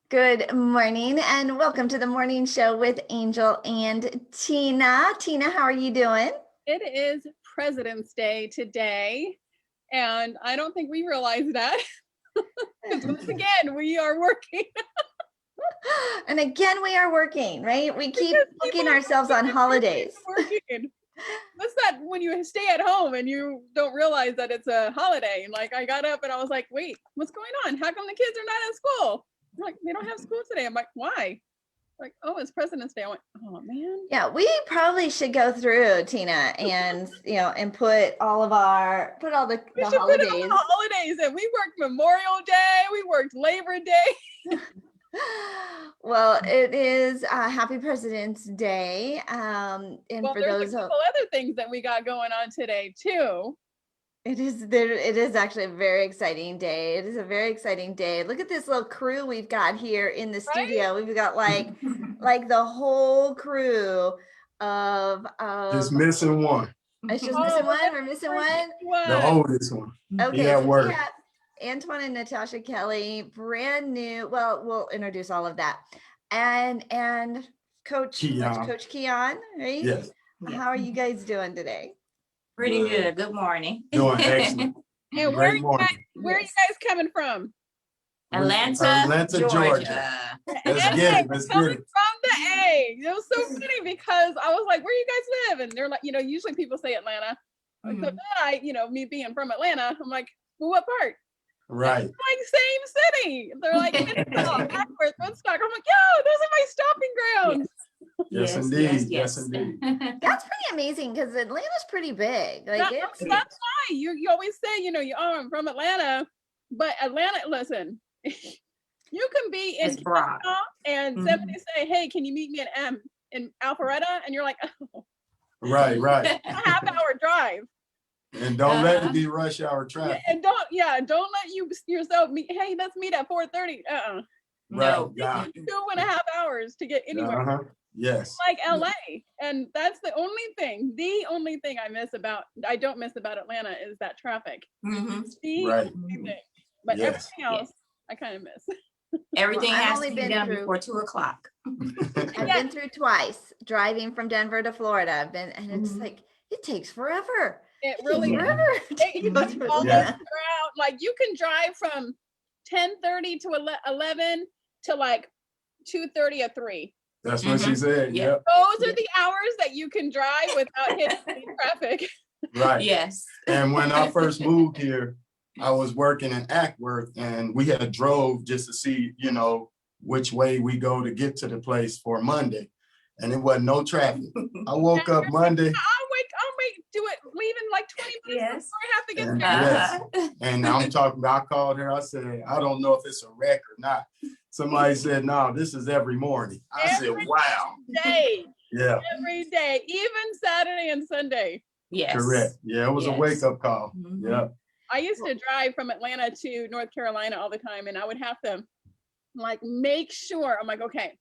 Good morning and welcome to the morning show with Angel and Tina. Tina, how are you doing? It is President's Day today, and I don't think we realize that because once again, we are working. And again, we are working, right? We keep Because booking people are ourselves on holidays. working. What's that when you stay at home and you don't realize that it's a holiday? Like I got up and I was like, wait, what's going on? How come the kids are not at school? They're like, they don't have school today. I'm like, why? Like, oh, it's President's Day. I went, oh man. Yeah, we probably should go through, Tina, and and put all the We should put holidays. it on the holidays, and we worked Memorial Day, we worked Labor Day. Well, it is Happy President's Day. And Well, for there's those a couple other things that we got going on today too. It is actually a very exciting day. It is a very exciting day. Look at this little crew we've got here in the studio. Right? We've got like the whole crew of just missing one. It's just missing one. We're missing one. The oldest one. Okay, so we have Antoine and Natasha Kelly, brand new. Well, we'll introduce all of that. And Coach Keon, right? Yes. How are you guys doing today? Pretty good. Good morning. Doing excellent. And where are you guys coming from? Atlanta, Georgia. Let's get it. Let's get it. From the A. It was so funny because I was like, where do you guys live? And they're like, usually people say Atlanta. Mm-hmm. So then I, me being from Atlanta, I'm like, well, what part? Right. Like same city. They're like, Woodstock. I'm like, yo, those are my stopping grounds. Yes, indeed. Yes, indeed. That's pretty amazing because Atlanta's pretty big. Like that's why you always say, I'm from Atlanta, but Atlanta, listen, you can be in Kennesaw and somebody say, hey, can you meet me in Alpharetta? And you're like, oh. Right. A half-hour drive. And don't let it be rush hour traffic. And don't let yourself meet. Hey, let's meet at 4:30. Right. Yeah. 2.5 hours to get anywhere. Yes. Like LA. And that's the only thing I don't miss about Atlanta is that traffic. Mm-hmm. Right. But everything else I kind of miss. Everything has to be done before 2:00. I've been through twice driving from Denver to Florida. And it's like it takes forever. It really forever. Like you can drive from 10:30 to 11 to like 2:30 or 3. That's what she said. Yeah. Those are the hours that you can drive without hitting traffic. Right. Yes. And when I first moved here, I was working in Ackworth, and we had drove just to see, which way we go to get to the place for Monday, and it wasn't no traffic. I woke up Monday. Do it leaving like 20 minutes before I have to get there. Yes. And I'm talking about, I called her, I said, I don't know if it's a wreck or not. Somebody said, no, this is every morning. I said, wow. Day. Yeah. Every day, even Saturday and Sunday. Yes. Correct. Yeah, it was a wake-up call. Mm-hmm. Yeah. I used to drive from Atlanta to North Carolina all the time, and I would have to make sure, I'm like, okay,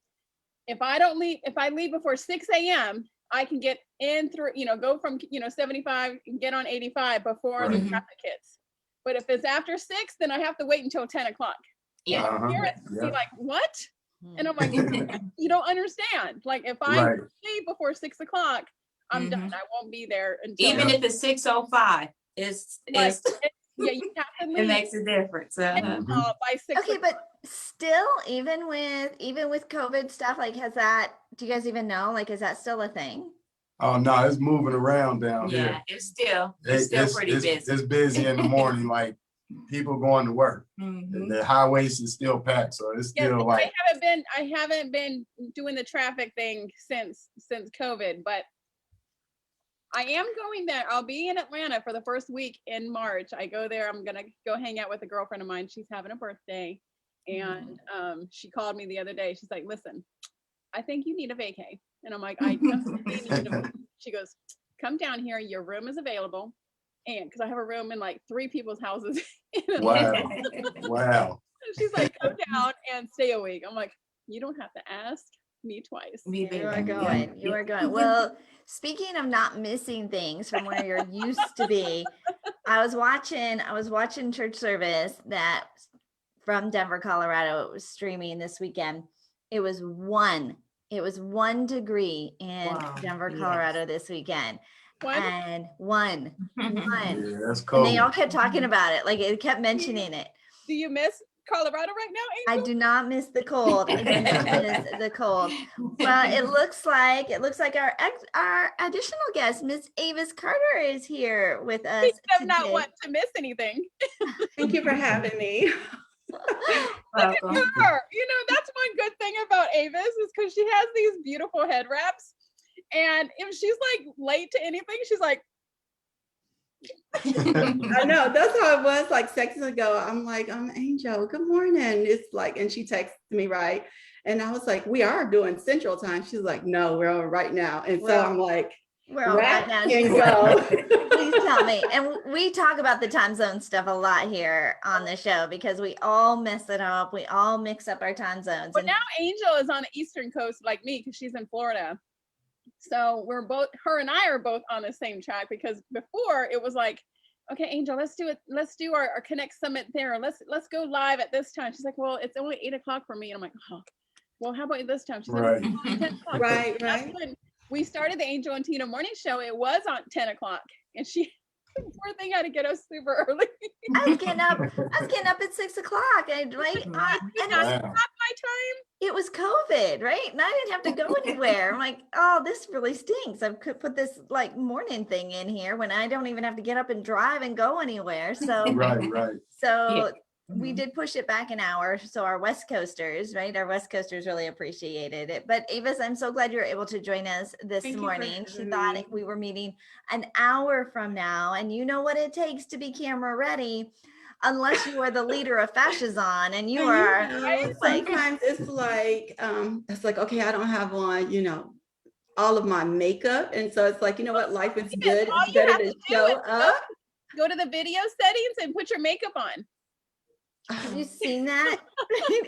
if I leave before 6 a.m., I can get in through, go from, 75 and get on 85 before the traffic hits. But if it's after 6, then I have to wait until 10 o'clock. Yeah. Be like, what? And I'm like, you don't understand. Like if I leave before 6 o'clock, I'm done. I won't be there until even if it's 6:05. It's you have to leave. It makes a difference. By 6 okay, but still, even with COVID stuff, like do you guys even know, like, is that still a thing? Oh no, it's moving around down here. Yeah, it's still pretty busy. It's busy in the morning, like people going to work. Mm-hmm. The highways is still packed, so it's still like. I haven't been doing the traffic thing since COVID, but I am going there. I'll be in Atlanta for the first week in March. I go there. I'm gonna go hang out with a girlfriend of mine. She's having a birthday, and she called me the other day. She's like, "Listen, I think you need a vacay." And I'm like, "I definitely need a vacay." She goes, "Come down here. Your room is available." And because I have a room in like 3 people's houses. Wow. She's like, "Come down and stay a week." I'm like, "You don't have to ask me twice." You are going. You are going. Well, speaking of not missing things from where you're used to be, I was watching church service that from Denver, Colorado. It was streaming this weekend. It was 1 degree in Wow, Denver, yes. Colorado this weekend. One? And one. Yeah, that's And cold. they all kept talking about it. Like it kept mentioning it. Do you miss Colorado right now, I Angel? do not miss the cold. I do not miss the cold. Well, it looks like our additional guest, Miss Avis Carter, is here with us Speaking of not today. wanting to miss anything. Thank you for having me. Welcome. Her. You know, that's one good thing about Avis is because she has these beautiful head wraps. And if she's like late to anything, she's like, I know, that's how it was like seconds ago. I'm like, Angel, good morning. It's like, and she texted me, right? And I was like, we are doing Central Time. She's like, no, we're on right now. And so I'm like, We're all right now. and go. Please tell me. And we talk about the time zone stuff a lot here on the show because we all mess it up. We all mix up our time zones. but And now Angel is on the Eastern Coast like me because she's in Florida. So we're both, her and I are both on the same track because before it was like, okay, Angel, let's do it. Let's do our Connect Summit there. Let's go live at this time. She's like, well, it's only 8 o'clock for me. And I'm like, oh, well, how about this time? She's Right. like, "Oh, 10 o'clock." Right, That's right. when we started the Angel and Tina morning show. It was on 10 o'clock. And she, poor thing, had to get us super early. I was getting up at 6 o'clock. And right. Did And not Wow. stop my time. it was COVID, right? And I didn't have to go anywhere. I'm like, oh, this really stinks. I could put this like morning thing in here when I don't even have to get up and drive and go anywhere. So, Right. so Yeah. we did push it back an hour. So our West Coasters, right? Our West Coasters really appreciated it. But Avis, I'm so glad you were able to join us this Thank you for morning. She having thought me. we were meeting an hour from now, and you know what it takes to be camera ready, unless you are the leader of Fashizon and you are like, Sometimes it's like, okay, I don't have on, all of my makeup. And so it's like, you know what, life is good. all It's you better have to to do show is up. Go to the video settings and put your makeup on. have you seen that?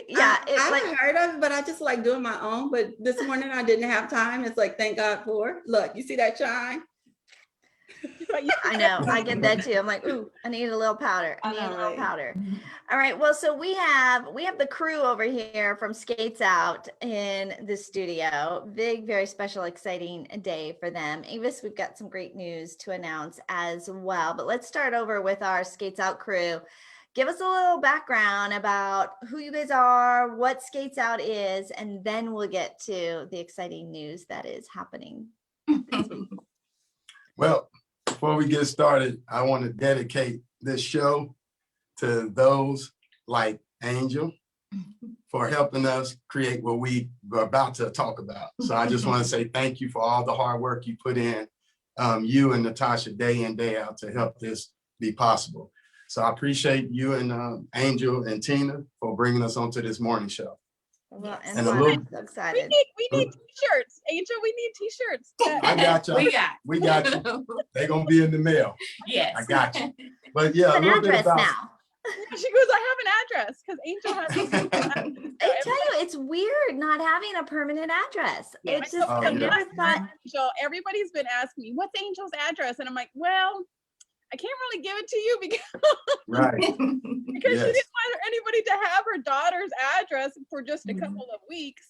Yeah, I've heard of it, but I just like doing my own. But this morning I didn't have time. It's like, thank God for, look, you see that shine? I know, I get that too. I'm like, ooh, I need a little powder. I need a little Right. powder. All right. Well, so we have the crew over here from Skates Out in the studio. Big, very special, exciting day for them. Avis, we've got some great news to announce as well. But let's start over with our Skates Out crew. Give us a little background about who you guys are, what Skates Out is, and then we'll get to the exciting news that is happening this week. Well, before we get started, I want to dedicate this show to those like Angel for helping us create what we are about to talk about. So I just want to say thank you for all the hard work you put in, you and Natasha, day in, day out to help this be possible. So I appreciate you and Angel and Tina for bringing us onto this morning show. Well, Yes. and And a I'm little- so We excited. need t-shirts. Angel, we need t-shirts. I got you. We got. We got you. They're gonna be in the mail. Yes. I got you. But yeah, a An little bit address about now. She goes, I have an address because Angel has. I tell you, it's weird not having a permanent address. Yeah. It's just, Oh, I yeah. never thought, Angel, everybody's been asking me, what's Angel's address? And I'm like, well, I can't really give it to you right. because Yes. she didn't want anybody to have her daughter's address for just a couple of weeks.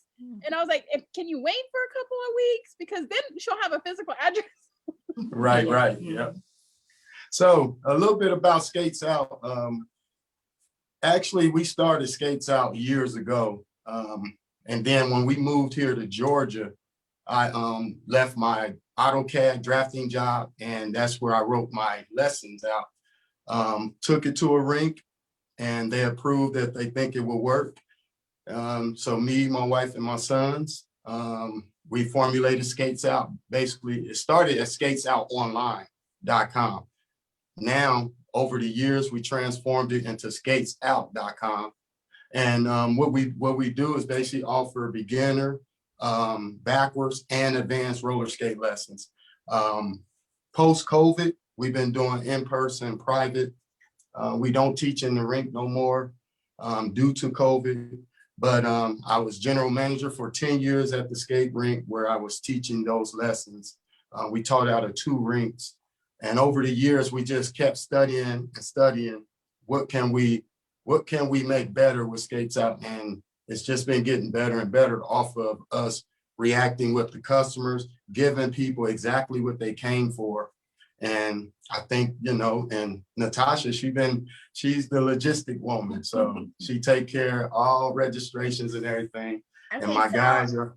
And I was like, can you wait for a couple of weeks? Because then she'll have a physical address. Right. Yeah. So a little bit about Skates Out. Actually, we started Skates Out years ago. And then when we moved here to Georgia, I left my AutoCAD drafting job, and that's where I wrote my lessons out. Took it to a rink, and they approved that they think it will work. So me, my wife, and my sons, we formulated Skates Out. Basically, it started at skatesoutonline.com. Now, over the years, we transformed it into skatesout.com. And what we do is basically offer beginner, backwards, and advanced roller skate lessons. Post-COVID, we've been doing in-person, private. We don't teach in the rink no more due to COVID. But I was general manager for 10 years at the skate rink where I was teaching those lessons. We taught out of 2 rinks. And over the years, we just kept studying and studying. What can we what can we make better with Skates Out? And it's just been getting better and better off of us reacting with the customers, giving people exactly what they came for. And I think, you know, and Natasha, she's the logistic woman. So she take care of all registrations and everything. Okay, And my so, guys are,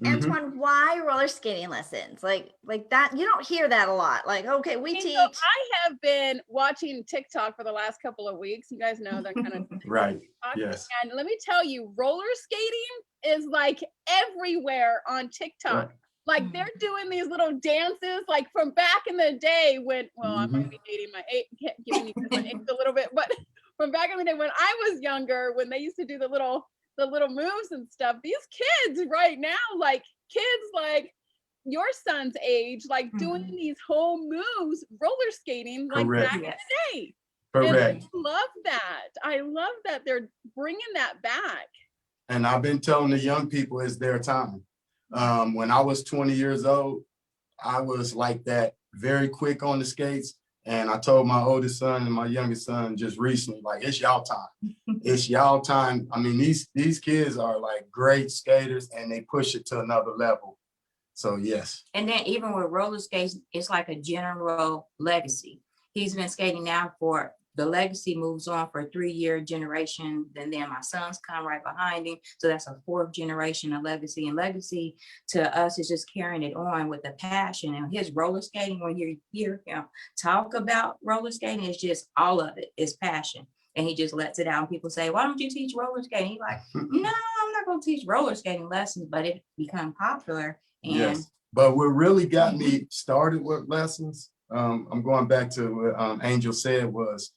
Antoine, why roller skating lessons? Like that, you don't hear that a lot. Like, okay, we And teach. so I have been watching TikTok for the last couple of weeks. You guys know that kind of right, TikTok. yes. And let me tell you, roller skating is like everywhere on TikTok. Like they're doing these little dances, like from back in the day when, well, I might be dating my age, giving you my age a little bit, but from back in the day when I was younger, when they used to do the little moves and stuff. These kids right now, like kids like your son's age, like doing these whole moves, roller skating, like Correct. back in the day. Correct. And I love that. I love that they're bringing that back. And I've been telling the young people it's their time. When I was 20 years old, I was like that, very quick on the skates. And I told my oldest son and my youngest son just recently, like, it's y'all time. It's y'all time. I mean, these kids are like great skaters and they push it to another level. So yes. And then even with roller skates, it's like a general legacy. He's been skating now for, the legacy moves on for a 3-year generation. And then my sons come right behind him. So that's a 4th generation of legacy. And legacy to us is just carrying it on with the passion. And his roller skating, when you hear him talk about roller skating, it's just all of it is passion. And he just lets it out. And people say, why don't you teach roller skating? He's like, no, I'm not going to teach roller skating lessons, but it become popular. And yes, but what really got me started with lessons, I'm going back to what Angel said, was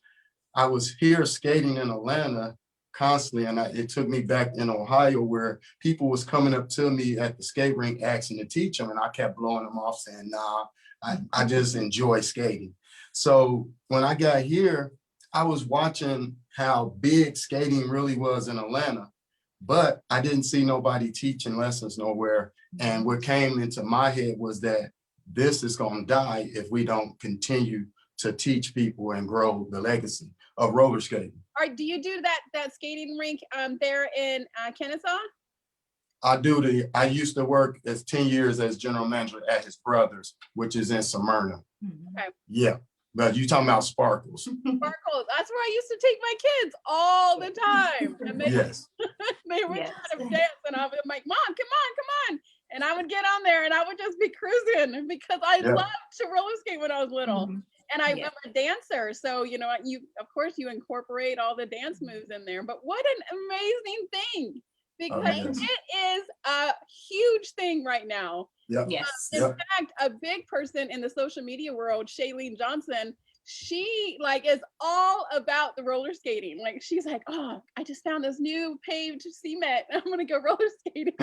I was here skating in Atlanta constantly, and it took me back in Ohio where people was coming up to me at the skate rink asking to teach them, and I kept blowing them off saying, nah, I just enjoy skating. So when I got here, I was watching how big skating really was in Atlanta, but I didn't see nobody teaching lessons nowhere. And what came into my head was that this is going to die if we don't continue to teach people and grow the legacy of roller skating. All right, do you do that skating rink there in Kennesaw? I used to work as 10 years as general manager at his brother's, which is in Smyrna. Okay. Yeah, but you talking about Sparkles. Sparkles, that's where I used to take my kids all the time. And they, Yes. they would Yes. try to dance and I would be like, Mom, come on. And I would get on there and I would just be cruising because I loved to roller skate when I was little. And I'm a dancer. So, you know, of course you incorporate all the dance moves in there, but what an amazing thing, because it is a huge thing right now. yes. In fact, a big person in the social media world, Shailene Johnson, she like is all about the roller skating. Like she's like, oh, I just found this new paved cement. I'm gonna go roller skating.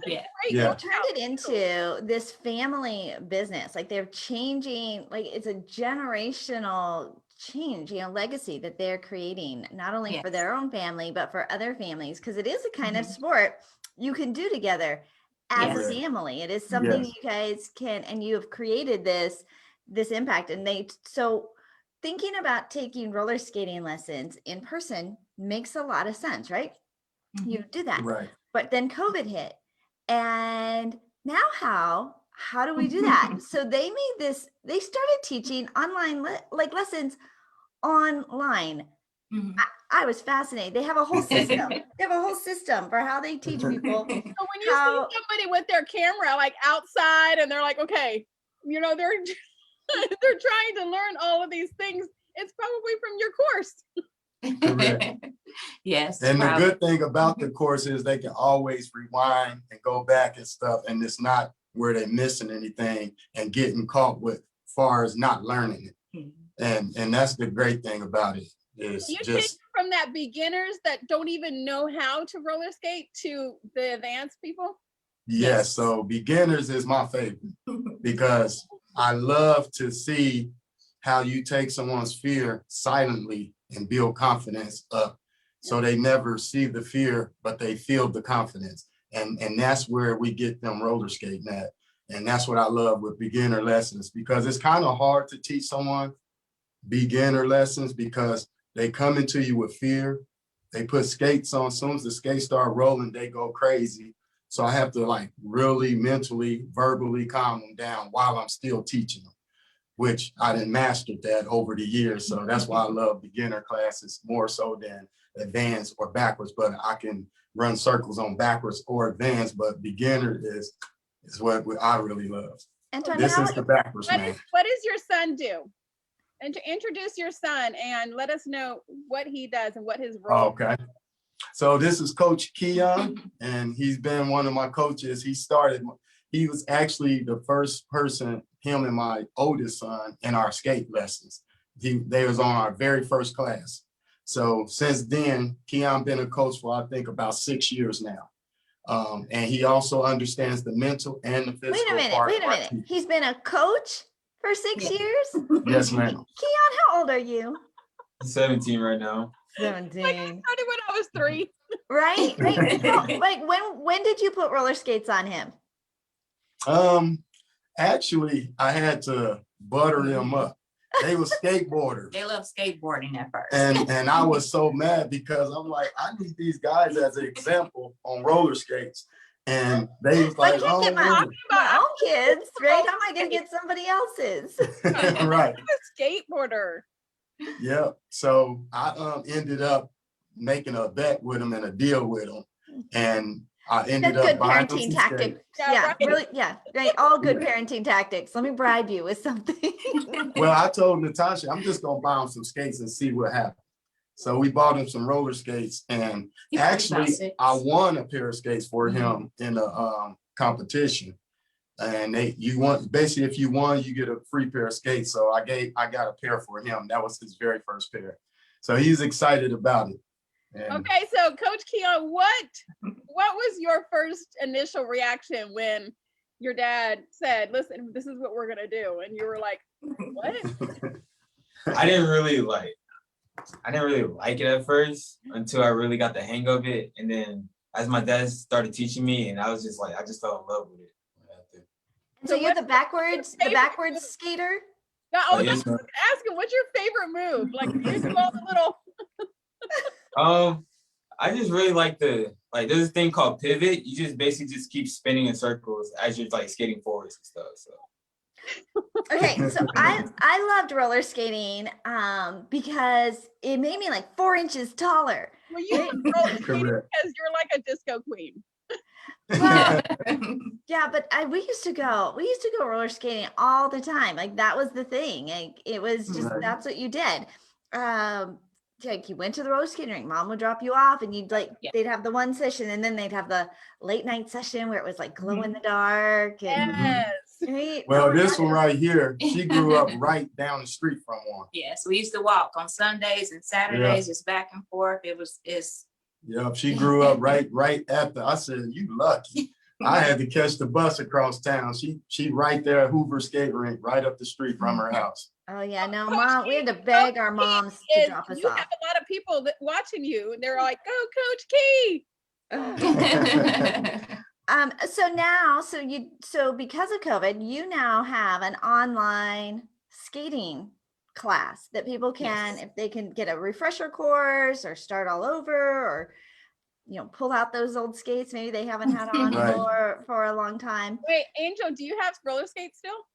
Yeah. They turned it into this family business. Like they're changing, like it's a generational change, you know, legacy that they're creating, not only for their own family, but for other families, because it is a kind of sport you can do together as a family. It is something you guys can, and you have created this impact. And so thinking about taking roller skating lessons in person makes a lot of sense, right? You do that. Right. But then COVID hit. And now how do we do that? So they started teaching online lessons online. I was fascinated. They have a whole system. They have a whole system for how they teach people. So when you see somebody with their camera like outside and they're like, okay, you know, they're they're trying to learn all of these things, it's probably from your course. Correct. Yes. And the good thing about the course is they can always rewind and go back and stuff, and it's not where they're missing anything and getting caught with far as not learning it. And that's the great thing about it. Is you just take from that beginners that don't even know how to roller skate to the advanced people. Yes, so beginners is my favorite because I love to see how you take someone's fear silently and build confidence up. So they never see the fear, but they feel the confidence. And that's where we get them roller skating at. And that's what I love with beginner lessons, because it's kind of hard to teach someone beginner lessons because They come into you with fear. They put skates on. As soon as the skates start rolling, they go crazy. So I have to like really mentally, verbally calm them down while I'm still teaching them, which I didn't master that over the years. So that's why I love beginner classes more so than advanced or backwards, but I can run circles on backwards or advanced, but beginner is what I really love. Antonio, This is the backwards man. What does your son do? And to introduce your son and let us know what he does and what his role is. Okay. So this is Coach Keon, and he's been one of my coaches. He was actually the first person, him and my oldest son, in our skate lessons. They was on our very first class. So since then, Keon been a coach for I think about 6 years now. And he also understands the mental and the physical. Wait a minute. He's been a coach for 6 years? Yes, ma'am. Keon, how old are you? 17 right now. 17. Like I started when I was 3. Right? Well, like when did you put roller skates on him? Actually, I had to butter them up. They were skateboarders. They love skateboarding at first. And I was so mad because I'm like, I need these guys as an example on roller skates. And they was I like, can't get oh, my own kids, right? How am I gonna get somebody else's? right. I'm a skateboarder. Yeah. So I ended up making a bet with them and a deal with them. And I ended That's up good buying them parenting some tactic. skates. Yeah, right. really. Yeah, right. All good parenting tactics. Let me bribe you with something. Well, I told Natasha, I'm just gonna buy them some skates and see what happens. So we bought him some roller skates, and He probably actually about 6. I won a pair of skates for him in a competition. And if you won, you get a free pair of skates. So I got a pair for him. That was his very first pair. So he's excited about it. And Okay, so Coach Keon, what was your first initial reaction when your dad said, "Listen, this is what we're gonna do," and you were like, "What?" I didn't really like it at first until I really got the hang of it. And then as my dad started teaching me, and I just fell in love with it. So you're the backwards skater? Now, I was yes, ma'am. asking, what's your favorite move? Like, you do all the little. I just really like there's this thing called pivot. You just basically just keep spinning in circles as you're like skating forwards and stuff. So Okay, so I loved roller skating because it made me like 4 inches taller. Well, you love roller skating Correct. because you're like a disco queen. Well, yeah, but we used to go roller skating all the time. Like that was the thing. Like it was just Right. that's what you did. Like you went to the roller skating rink, mom would drop you off, and you'd like they'd have the one session, and then they'd have the late night session where it was like glow in the dark. And, Yes. right? well, Oh, this that one is- right here, she grew up right down the street from one. Yes, we used to walk on Sundays and Saturdays, just back and forth. It's Yep, she grew up right after. I said, "You lucky." I had to catch the bus across town. She right there at Hoover Skate Rink, right up the street from her house. Oh yeah, no, Coach mom. We had to Key, beg Coach our Key moms to is- drop us you off. have a lot of people watching you, and they're like, "Go, Coach Key!" So because of COVID, you now have an online skating class that people can, Yes. if they can get a refresher course or start all over, or pull out those old skates maybe they haven't had on Right. for a long time. Wait, Angel, do you have roller skates still?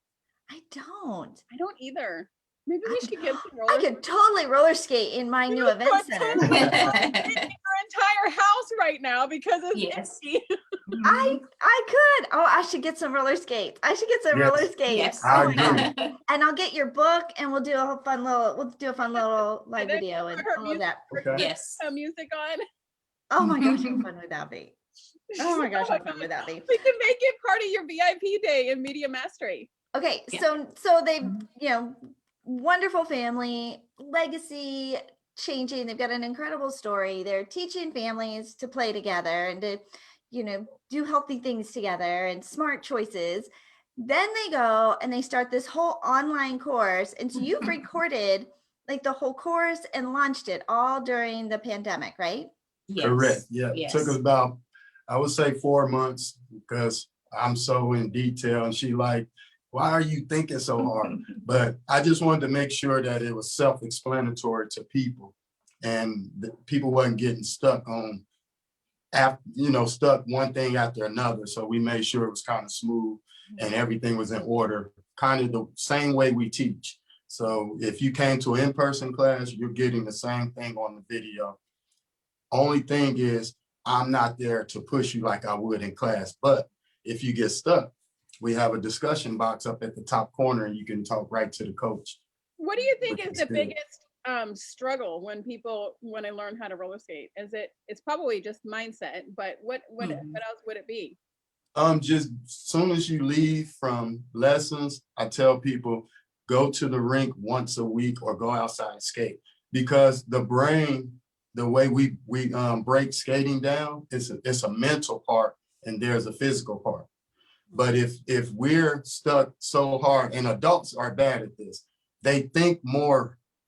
I don't. I don't either. Maybe we should get some roller. I could totally roller skate in my new event center. Your entire house right now because it's Yes. empty. I could. Oh, I should get some roller skates. I should get some Yes. roller skates. Yes. Oh I my agree. God. And I'll get your book, and we'll do a fun little live And then video and put her all of that. Okay. Yes. Music on. Oh my gosh, how fun would that be? Oh my gosh, how fun would that be? We can make it part of your VIP day in Media Mastery. Okay, Yeah. so they, wonderful family, legacy changing. They've got an incredible story. They're teaching families to play together and to, do healthy things together and smart choices. Then they go and they start this whole online course. And so you've recorded like the whole course and launched it all during the pandemic, right? Yes. Correct. Yeah. It Yes. took us about, I would say 4 months because I'm so in detail and she like, why are you thinking so hard? But I just wanted to make sure that it was self-explanatory to people and people wasn't getting stuck on, stuck one thing after another. So we made sure it was kind of smooth and everything was in order, kind of the same way we teach. So if you came to an in-person class, you're getting the same thing on the video. Only thing is, I'm not there to push you like I would in class, but if you get stuck, we have a discussion box up at the top corner and you can talk right to the coach. What do you think Which is is the good. biggest struggle when they learn how to roller skate? It's probably just mindset, but what else would it be? Just soon as you leave from lessons, I tell people, go to the rink once a week or go outside and skate, because the brain, the way we break skating down, it's a mental part and there's a physical part. But if we're stuck so hard, and adults are bad at this, they think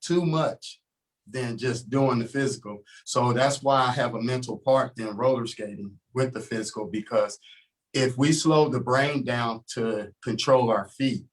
too much than just doing the physical. So that's why I have a mental part in roller skating with the physical, because if we slow the brain down to control our feet,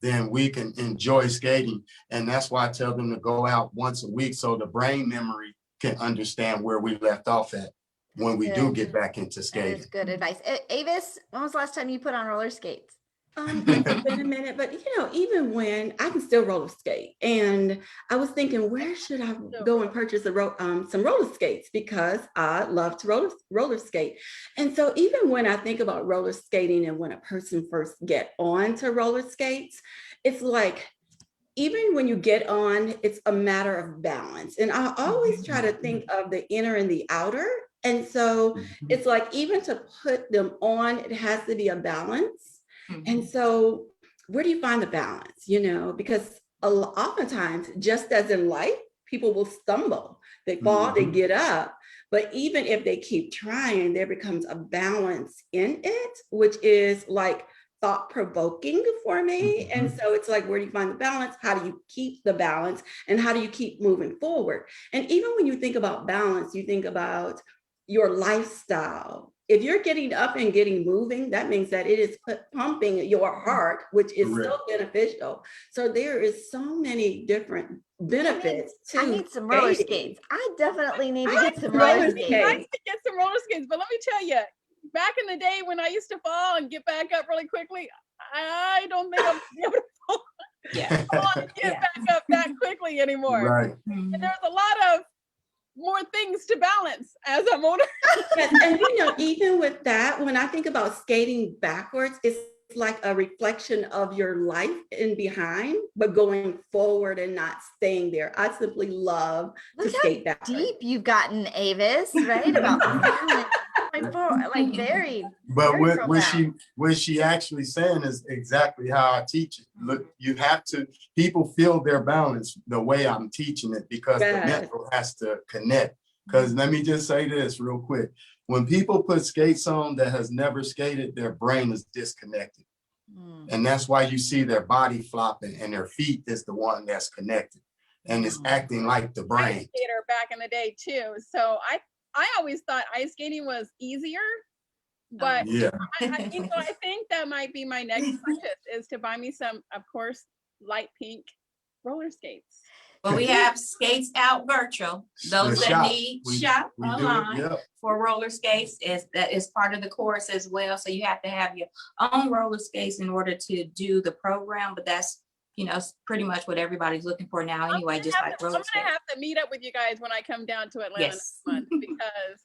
then we can enjoy skating. And that's why I tell them to go out once a week so the brain memory can understand where we left off at when we do get back into That skating. is good advice. Avis, when was the last time you put on roller skates? It's been a minute, but even when I can still roller skate, and I was thinking, where should I go and purchase some roller skates, because I love to roller skate. And so even when I think about roller skating and when a person first get on to roller skates, it's like, even when you get on, it's a matter of balance. And I always try to think of the inner and the outer. And so it's like, even to put them on, it has to be a balance. And so where do you find the balance? Because oftentimes, just as in life, people will stumble, they fall, they get up. But even if they keep trying, there becomes a balance in it, which is like thought-provoking for me. And so it's like, where do you find the balance? How do you keep the balance? And how do you keep moving forward? And even when you think about balance, you think about your lifestyle. If you're getting up and getting moving, that means that it is pumping your heart, which is so beneficial. So there is so many different benefits I need some roller skates. I definitely need to get some roller skates. I need to get some roller skates, but let me tell you, back in the day when I used to fall and get back up really quickly, I don't think I'm able to fall. Get back up that quickly anymore. Right. And there's a lot of more things to balance as I'm older. Yes, and even with that, when I think about skating backwards, it's like a reflection of your life in behind, but going forward and not staying there. I simply love to skate backwards. Deep you've gotten, Avis, right? About balance. Like very. But very what she actually saying is exactly how I teach it. Look, people feel their balance the way I'm teaching it, because the mental has to connect. Because let me just say this real quick. When people put skates on that has never skated, their brain is disconnected. And that's why you see their body flopping and their feet is the one that's connected and it's acting like the brain. I was a skater back in the day too. So I always thought ice skating was easier, but I think that might be my next purchase, is to buy me some, of course, light pink roller skates. Well, we have Skates Out Virtual. Those that need shop online for roller skates, that is part of the course as well. So you have to have your own roller skates in order to do the program, but that's pretty much what everybody's looking for now anyway, just like roller skates. I'm gonna have to meet up with you guys when I come down to Atlanta next month, because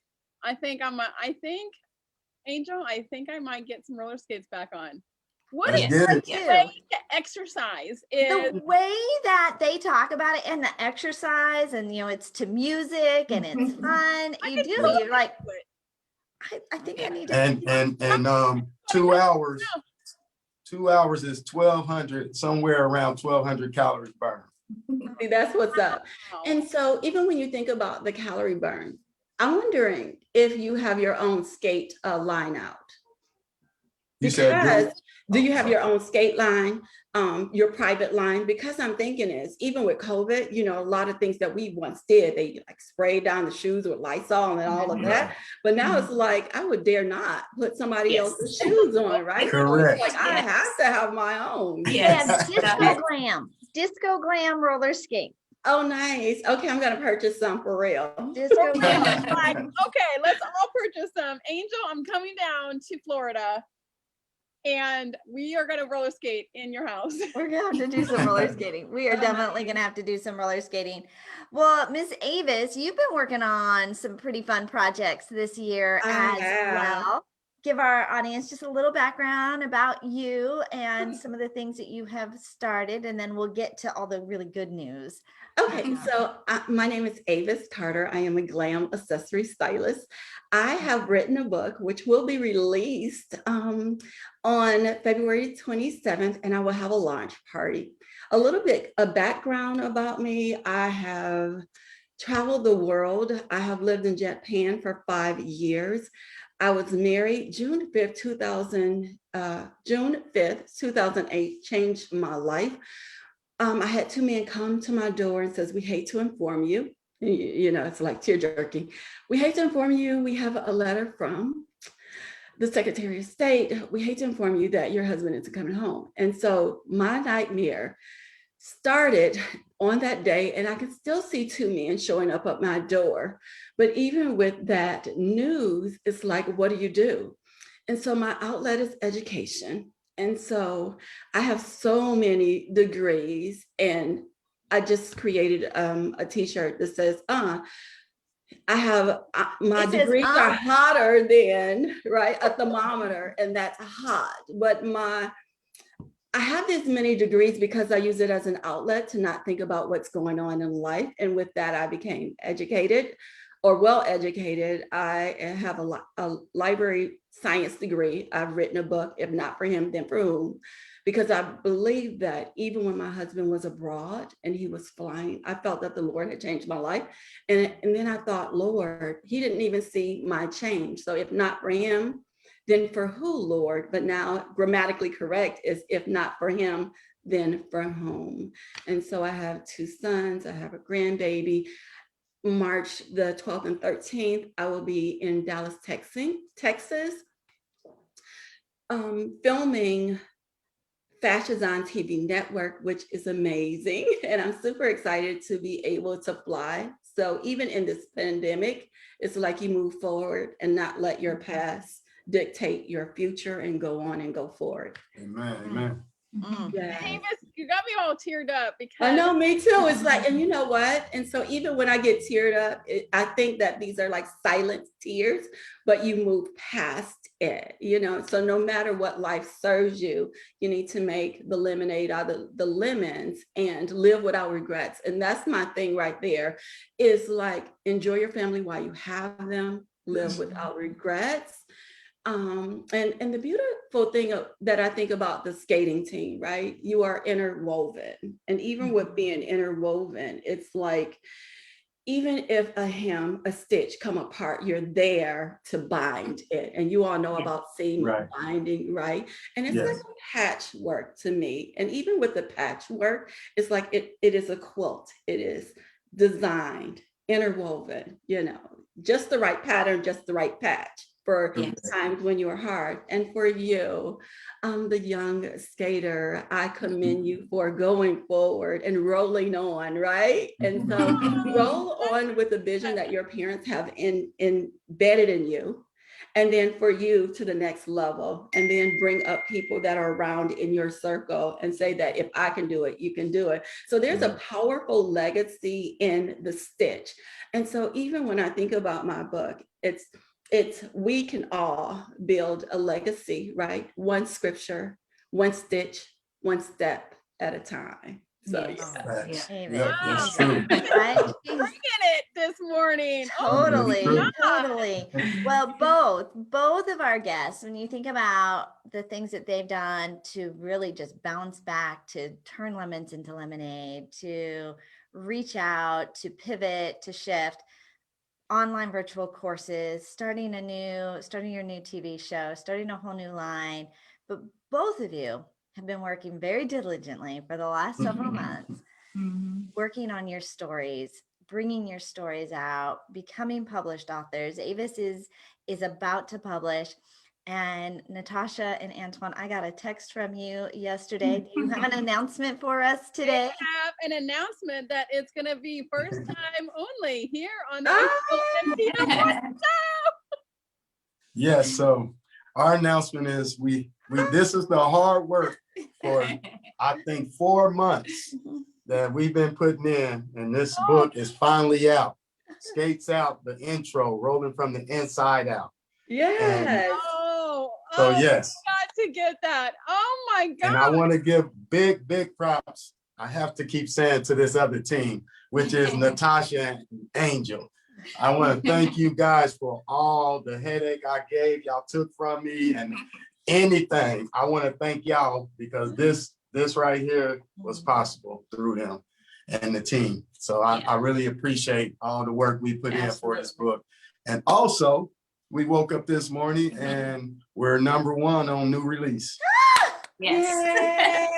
Angel, I think I might get some roller skates back on. What is the way to exercise? The way that they talk about it and the exercise, and it's to music and it's fun. You're like, I think I need to. And 2 hours. 2 hours is 1,200, somewhere around 1,200 calories burned. See, that's what's up. And so even when you think about the calorie burn, I'm wondering if you have your own skate line out. Because do you have your own skate line, your private line? Because I'm thinking is, even with COVID, a lot of things that we once did, they like sprayed down the shoes with Lysol and all of that. But now it's like, I would dare not put somebody else's shoes on, right? Correct. So it's like, I have to have my own. Yes. Disco glam roller skate. Oh, nice. Okay, I'm gonna purchase some for real. Just go Yeah, get it. like, okay, let's all purchase some. Angel, I'm coming down to Florida and we are gonna roller skate in your house. We're gonna have to do some roller skating. We are definitely gonna have to do some roller skating. Well, Miss Avis, you've been working on some pretty fun projects this year I as have. well. Give our audience just a little background about you and some of the things that you have started, and then we'll get to all the really good news. Okay, so my name is Avis Carter. I am a glam accessory stylist. I have written a book which will be released on February 27th, and I will have a launch party. A little bit of background about me. I have traveled the world. I have lived in Japan for 5 years. I was married June 5th, 2008, changed my life. I had 2 men come to my door and says, "We hate to inform you." You know, it's like tear jerking. "We hate to inform you. We have a letter from the Secretary of State. We hate to inform you that your husband isn't coming home." And so my nightmare started on that day, and I can still see 2 men showing up at my door. But even with that news, it's like, what do you do? And so my outlet is education. And so I have so many degrees, and I just created a t-shirt that says, I have my It says, degrees are hotter than, right, a thermometer, and that's hot. But I have this many degrees because I use it as an outlet to not think about what's going on in life. And with that, I became educated or well-educated. I have a library science degree. I've written a book, if not for him, then for whom? Because I believe that even when my husband was abroad and he was flying, I felt that the Lord had changed my life. And then I thought, Lord, he didn't even see my change. So if not for him, then for who, Lord? But now grammatically correct is if not for him, then for whom? And so I have 2 sons, I have a grandbaby. March the 12th and 13th, I will be in Dallas, Texas, filming Fashions on TV Network, which is amazing. And I'm super excited to be able to fly. So even in this pandemic, it's like you move forward and not let your past dictate your future and go on and go forward. Amen, amen. Yeah. Avis, you got me all teared up because I know, me too. It's like, and you know what? And so even when I get teared up, I think that these are like silent tears, but you move past it, you know? So no matter what life serves you, you need to make the lemonade out of the lemons and live without regrets. And that's my thing right there, is like, enjoy your family while you have them, live without regrets. And the beautiful thing that I think about the skating team, right? You are interwoven. And even with being interwoven, it's like, even if a hem, a stitch come apart, you're there to bind it. And you all know about seam binding, right? And it's like a patchwork to me. And even with the patchwork, it's like it is a quilt. It is designed, interwoven, you know, just the right pattern, just the right patch for times when you are hard. And for you, the young skater, I commend you for going forward and rolling on, right? And so roll on with the vision that your parents have embedded in you. And then for you to the next level, and then bring up people that are around in your circle and say that if I can do it, you can do it. So there's a powerful legacy in the stitch. And so even when I think about my book, it's we can all build a legacy, right? One scripture, one stitch, one step at a time. So That's true. Right? bringing it this morning. Totally, true. totally. Well, both of our guests, when you think about the things that they've done to really just bounce back, to turn lemons into lemonade, to reach out, to pivot, to shift, online virtual courses, starting your new TV show, starting a whole new line. But both of you have been working very diligently for the last several months, working on your stories, bringing your stories out, becoming published authors. Avis is about to publish. And Natasha and Antoine, I got a text from you yesterday. Do you have an announcement for us today? I have an announcement that it's going to be first time only here on the Ah! Yes, so our announcement is this is the hard work for, I think, 4 months that we've been putting in, and this book is finally out. Skates Out, the intro, rolling from the inside out. Yes. So yes, got to get that. Oh my God. and I want to give big props. I have to keep saying to this other team, which is Natasha and Angel. I want to thank you guys for all the headache I gave y'all took from me and anything. I want to thank y'all because this right here was possible through them and the team. So I really appreciate all the work we put in for this book. And also, we woke up this morning and we're #1 on new release. Yes.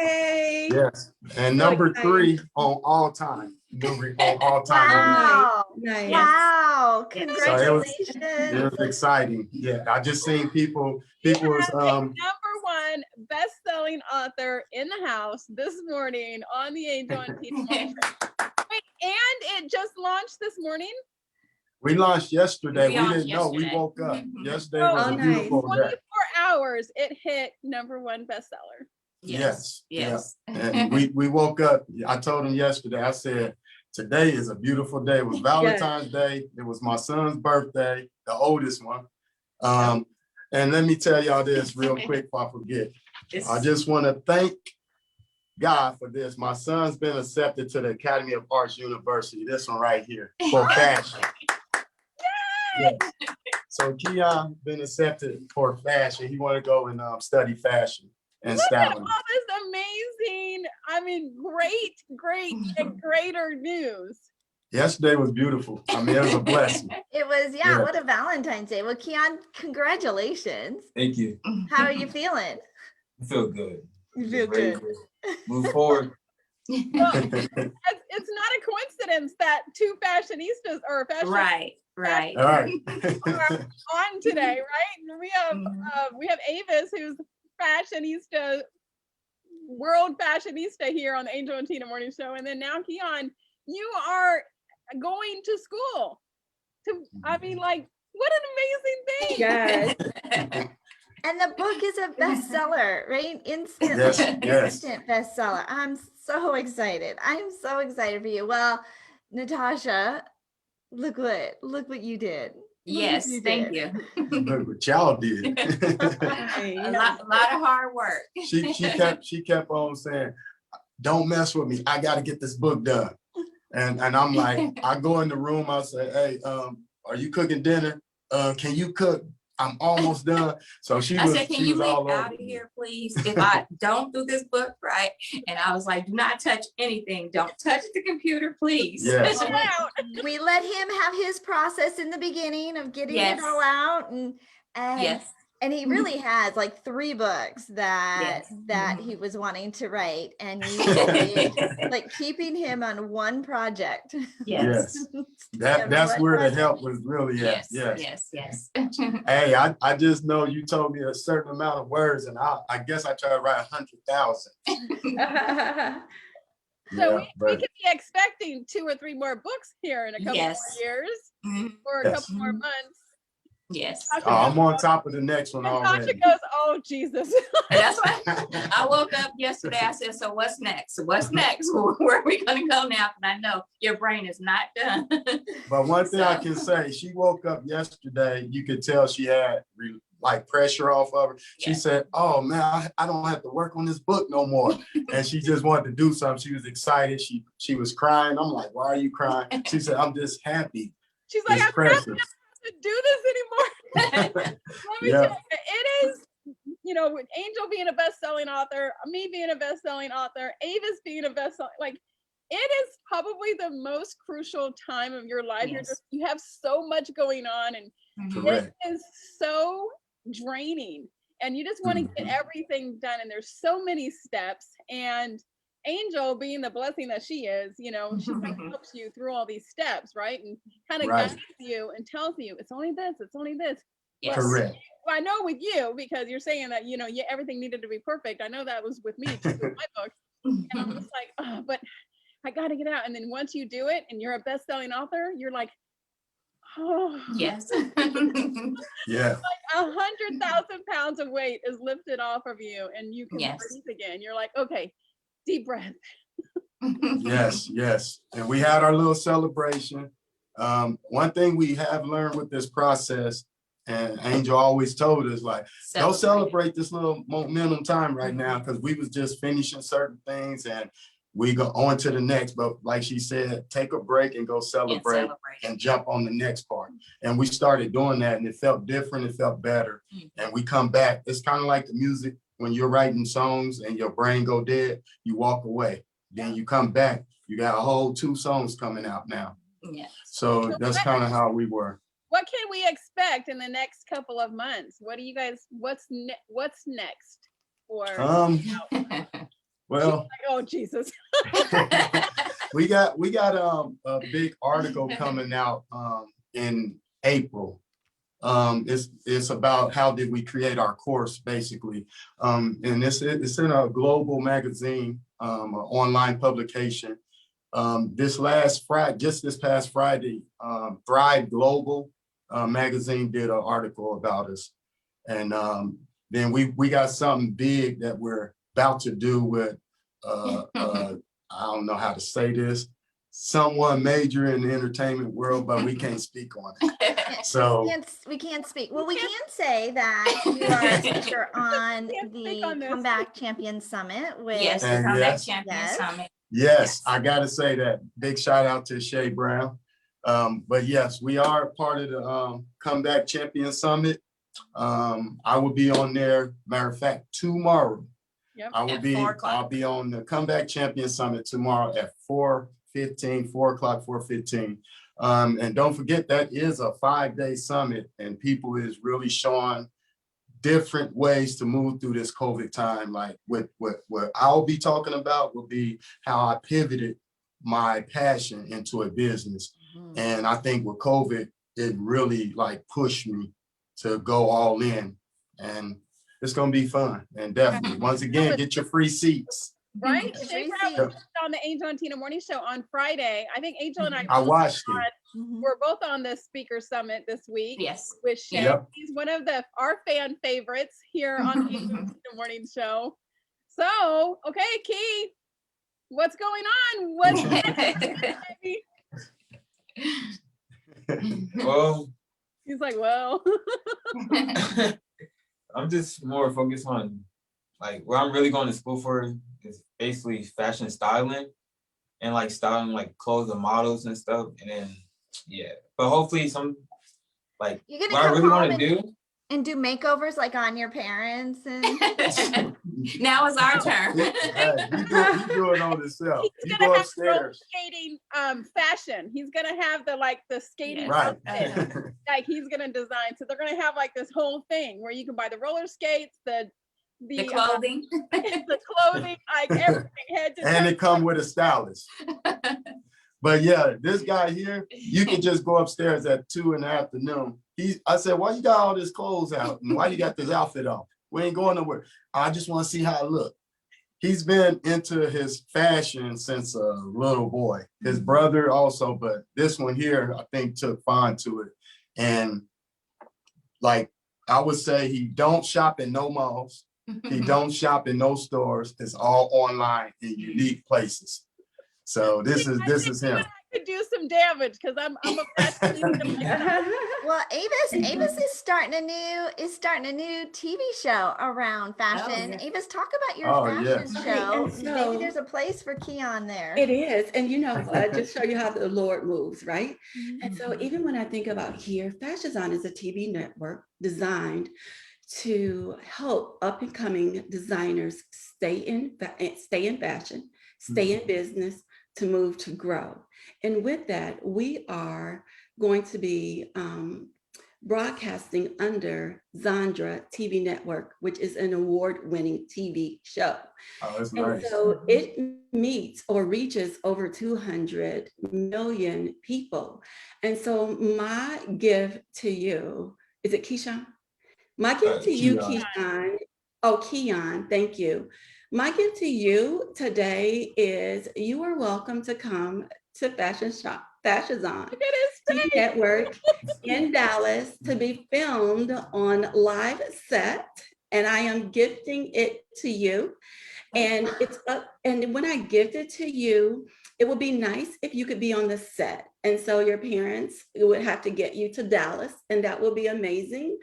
Yay. Yes. And So #3 on all time. On all time. Wow. Nice. Wow. Yes. Congratulations. It was exciting. Yeah. I just seen people was #1 best-selling author in the house this morning on the Angel and Tina Morning Show. Wait, and it just launched this morning? we launched yesterday. We We launched didn't know. We yesterday. woke up. Yesterday Oh, was a nice. beautiful day. 24 hours, it hit #1 bestseller. Yes. Yes. And we woke up. I told him yesterday, I said, today is a beautiful day. It was Valentine's Day. It was my son's birthday, the oldest one. And let me tell y'all this real quick before I forget. I just want to thank God for this. My son's been accepted to the Academy of Arts University. This one right here for fashion. Yes. So Keon been accepted for fashion. He want to go and study fashion and Look at styling. all this amazing, I mean, great and greater news. Yesterday was beautiful. I mean, it was a blessing. It was, Yeah. what a Valentine's Day. Well, Keon, congratulations. Thank you. How are you feeling? I feel good. You feel Ready good. to move forward. Well, it's not a coincidence that 2 fashionistas or fashion Right. All right. on today, right? We have Avis, who's fashionista, world fashionista here on the Angel and Tina Morning Show, and then now Keon, you are going to school. I mean, like, what an amazing thing! Yes. And the book is a bestseller, right? Instant bestseller. I'm so excited. I'm so excited for you. Well, Natasha, look what you did. Yes, thank you. Look what y'all did. A lot of hard work. She kept on saying, don't mess with me. I got to get this book done. And I'm like, I go in the room, I say, hey, are you cooking dinner? Can you cook? I'm almost done. So she was, said, can you leave out of here, please? If I don't do this book right. And I was like, do not touch anything. Don't touch the computer, please. Yes. We let him have his process in the beginning of getting Yes. it all out, and Yes. and he really has like 3 books that Yes. he was wanting to write, and you really, like, keeping him on one project. Yes. That's where the help was really at. Yes. Hey, I just know you told me a certain amount of words, and I guess I tried to write 100,000. So we could be expecting 2 or 3 more books here in a couple more years or a couple more months. Yes. I'm on top of the next one already. Tasha goes, oh, Jesus. And that's why I woke up yesterday. I said, so what's next? What's next? Where are we going to go now? And I know your brain is not done. But one thing I can say, she woke up yesterday. You could tell she had like pressure off of her. She said, oh man, I don't have to work on this book no more. And she just wanted to do something. She was excited. She was crying. I'm like, why are you crying? She said, I'm just happy. She's like, I'm not to do this anymore. Let me tell you, it is, with Angel being a best-selling author, me being a best-selling author, Avis being a best-selling, like, it is probably the most crucial time of your life. You have so much going on, and it is so draining, and you just want to get everything done, and there's so many steps. And Angel, being the blessing that she is, she helps you through all these steps, right? And kind of guides you and tells you, it's only this. Correct. I know with you, because you're saying that, yeah, everything needed to be perfect. I know that was with me too, with my books. And I'm just like, oh, but I got to get out. And then once you do it and you're a best-selling author, you're like, oh, Yes. Yeah. like 100,000 pounds of weight is lifted off of you and you can Yes. breathe again. You're like, okay, deep breath. Yes, yes. And we had our little celebration. One thing we have learned with this process, and Angel always told us, like, don't celebrate this little momentum time right now, because we was just finishing certain things and we go on to the next. But like she said, take a break and go celebrate and jump on the next part. And we started doing that, and it felt different. It felt better. And we come back. It's kind of like the music. When you're writing songs and your brain go dead, you walk away. Then you come back, you got a whole 2 songs coming out now. Yeah. So that's kind of how we were. What can we expect in the next couple of months? What do you guys, what's next? Or Well, like, oh Jesus. we got a big article coming out in April. It's about how did we create our course, basically. And it's in a global magazine, an online publication. This past Friday, Thrive Global magazine did an article about us. And then we got something big that we're about to do with, I don't know how to say this, someone major in the entertainment world, but we can't speak on it. So we can't speak. Well, we can say that you are a speaker on the Comeback Champion Summit with Yes, the Comeback Champion Summit. Yes, I gotta say that. Big shout out to Shay Brown. But yes, we are part of the Comeback Champion Summit. I will be on there. Matter of fact, tomorrow. Yep. I'll be on the Comeback Champion Summit tomorrow at 4:15, 4 o'clock, 4:15. And don't forget, that is a 5-day summit, and people is really showing different ways to move through this COVID time. Like what I'll be talking about will be how I pivoted my passion into a business. And I think with COVID, it really like pushed me to go all in, and it's gonna be fun. And definitely, once again, get your free seats. Right? Shay Brown was on the Angel and Tina Morning Show on Friday. I think Angel and I watched it. We're both on the speaker summit this week. Yes. With Shay. Yep. He's one of our fan favorites here on the Angel and Tina Morning Show. So, okay, Key, what's going on? What's baby? Well, He's like, well, I'm just more focused on like what I'm really going to school for is basically fashion styling and like styling like clothes and models and stuff. And then but hopefully some like You're what I really want to do and do makeovers like on your parents and now it's our turn. Hey, you do it on yourself. he's You gonna go have roller upstairs. skating fashion. He's gonna have the skating Right. outfit. Like he's gonna design. So they're gonna have like this whole thing where you can buy the roller skates, the clothing, the clothing, like everything. Head to toe. And it come with a stylist. But yeah, this guy here, you can just go upstairs at 2 in the afternoon. I said, why you got all this clothes out? And why you got this outfit on? We ain't going nowhere. I just want to see how it look. He's been into his fashion since a little boy. His brother also, but this one here, I think took fond to it. And like, I would say he don't shop in no malls. He don't shop in no stores. It's all online in unique places. So this is him. I could do some damage because I'm a fashionista. well, Avis is starting a new TV show around fashion. yes. Avis, talk about your fashion yes. show. Right, and Maybe so- there's a place for Keon there. It is. And just show you how the Lord moves, right? And so even when I think about here, Fashion Zone is a TV network designed to help up and coming designers stay in fashion, stay in business, to move, to grow. And with that, we are going to be broadcasting under Zandra TV Network, which is an award-winning TV show. Oh, that's And nice. so it meets or reaches over 200 million people. And so my gift to you, is it Keyshawn? My gift to you, Keon. Keon. Oh, Keon, thank you. My gift to you today is you are welcome to come to Fashion On Look at his TV face. Network in Dallas to be filmed on live set. And I am gifting it to you. And it's up, and when I gift it to you, it would be nice if you could be on the set. And so your parents would have to get you to Dallas, and that would be amazing.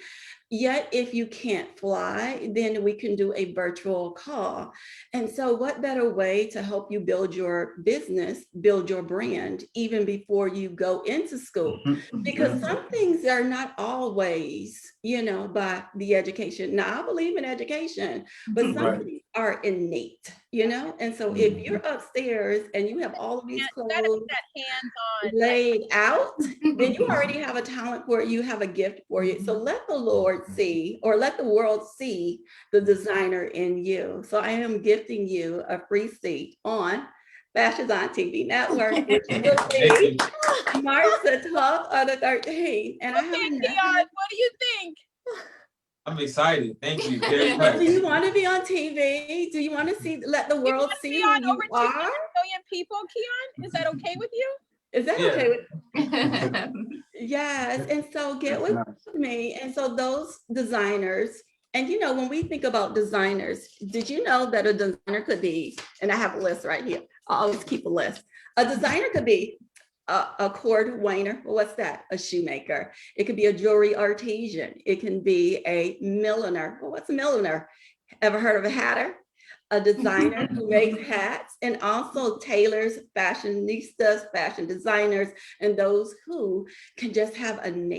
Yet, if you can't fly, then we can do a virtual call. And so, what better way to help you build your business, build your brand, even before you go into school? Because some things are not always, by the education. Now, I believe in education, but some Right. things are innate, And so, if you're upstairs and you have all of these That is clothes that hands-on. laid out, then you already have a talent for it. You have a gift for it. So let the Lord see, or let the world see the designer in you. So I am gifting you a free seat on Fashion On TV Network, which you will Thank see you. March the 12th or the 13th. And I have Okay, a Keon, what do you think? I'm excited. Thank you very So much. do you want to be on TV? Do you want to see, let the You world want to see be who on you over 2 are? million people, Keon? Is that okay with you? Is that Yeah. okay with Yes, and so get with me. And so those designers, and when we think about designers, did you know that a designer could be, and I have a list right here. I always keep a list. A designer could be a cord wainer. Well, what's that? A shoemaker. It could be a jewelry artisan. It can be a milliner. Well, what's a milliner? Ever heard of a hatter? A designer who makes hats, and also tailors, fashionistas, fashion designers, and those who can just have an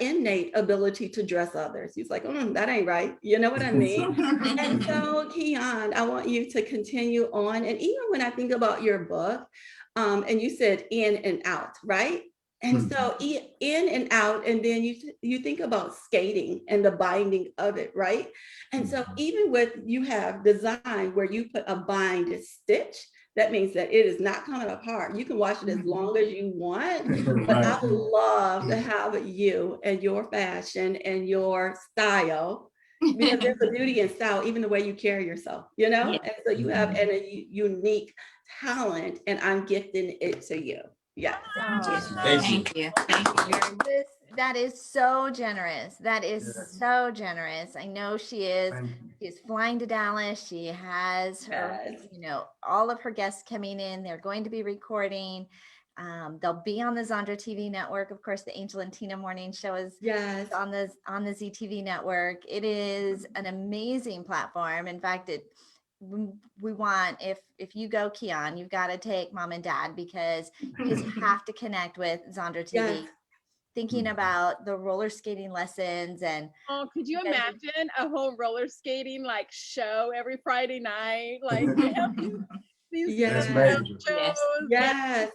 innate ability to dress others. He's like, that ain't right. You know what I mean? And so, Keon, I want you to continue on. And even when I think about your book, and you said in and out, right? And so in and out, and then you think about skating and the binding of it, right? And so even with you have design where you put a bind stitch, that means that it is not coming apart. You can wash it as long as you want, but I would love to have you and your fashion and your style, because there's a beauty in style, even the way you carry yourself, Yeah. And so you have a unique talent, and I'm gifting it to you. Yeah. Thank you. Thank you. That is so generous. That is so generous. I know she is. She's flying to Dallas. She has her, all of her guests coming in. They're going to be recording. They'll be on the Zandra TV network. Of course, the Angel and Tina morning show is on the ZTV network. It is an amazing platform. In fact, we want, if you go, Keon, you've got to take mom and dad, because you just have to connect with Zandra TV. Yes. Thinking about the roller skating lessons, and could you imagine a whole roller skating show every Friday night? They have these Yes. shows, Yes.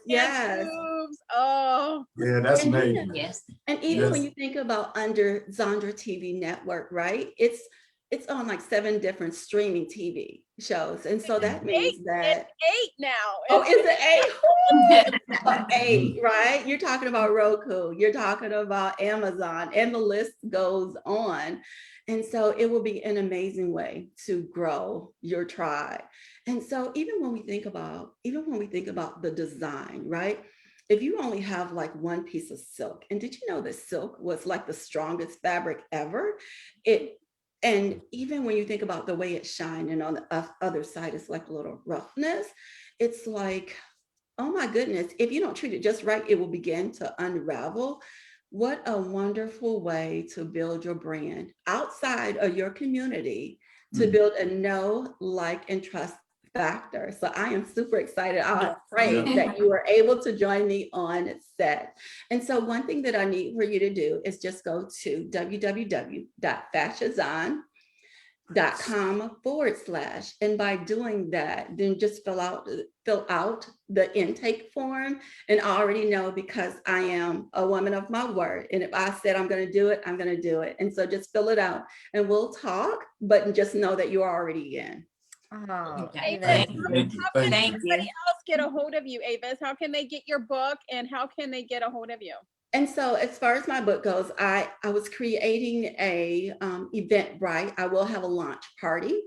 moves. Oh, yeah, that's amazing. Yes. And even when you think about under Zandra TV network, right? It's on 7 different streaming TV shows. And so that means that it's 8 now. Oh, is it 8? 8, right? You're talking about Roku, you're talking about Amazon, and the list goes on. And so it will be an amazing way to grow your tribe. And so even when we think about the design, right? If you only have one piece of silk, and did you know that silk was the strongest fabric ever? And even when you think about the way it shined, and on the other side, it's a little roughness. It's oh my goodness, if you don't treat it just right, it will begin to unravel. What a wonderful way to build your brand outside of your community, to build a know, like, and trust factor. So I am super excited. I pray that you are able to join me on set. And so one thing that I need for you to do is just go to www.fashionzon.com/. And by doing that, then just fill out the intake form. And I already know, because I am a woman of my word. And if I said I'm going to do it, I'm going to do it. And so just fill it out and we'll talk, but just know that you're already in. oh, Okay. Avis, How can Thank you. everybody else get a hold of you, Avis? How can they get your book, and how can they get a hold of you? And so as far as my book goes, I was creating a Eventbrite. I will have a launch party.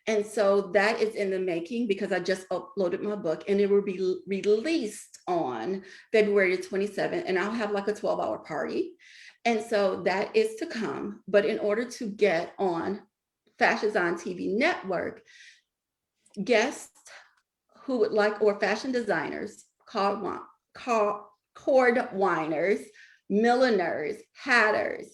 And so that is in the making because I just uploaded my book and it will be released on February 27th. And I'll have like a 12-hour party. And so that is to come. But in order to get on Fashions on TV network, guests who would like, or fashion designers, cord whiners, milliners, hatters,